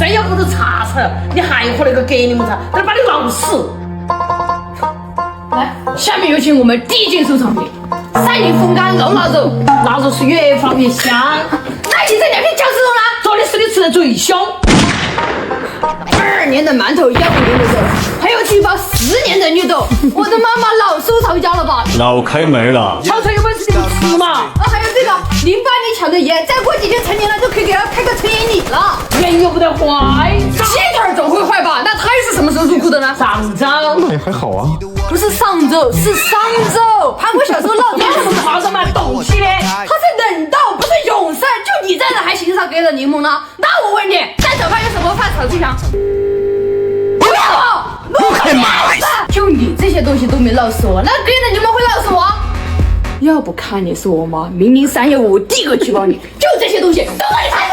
3要不都查出来，你还喝那个格柠檬茶，等把你闹死。来，下面有请我们第一件收藏品——3粒风干肉腊肉，腊肉是越放越香。那你这2片饺子肉呢？昨天是你吃的最香。2年的馒头，1.5年的肉，还有几包4年的绿豆。我的妈妈老手抄家了吧？老开门了。炒菜有本事你就吃嘛。还有这个08年抢的盐，再过几天成年了就可以给他开个成年礼了。盐又不得坏，鸡腿总会坏吧？那胎是什么时候入库的呢？上周那也还好啊。不是上周，是上周。韩国小时候闹钟什么话都蛮动气的。他是冷冻，不是永生。就你这样的还欣赏别人的柠檬呢？那我问你，3早饭有什么饭炒最香？不要，不可能！就你这些东西都没闹死我，那别人的柠檬会闹死我？要不看你是我妈，明明315第一个举报你，就这些东西都让你踩。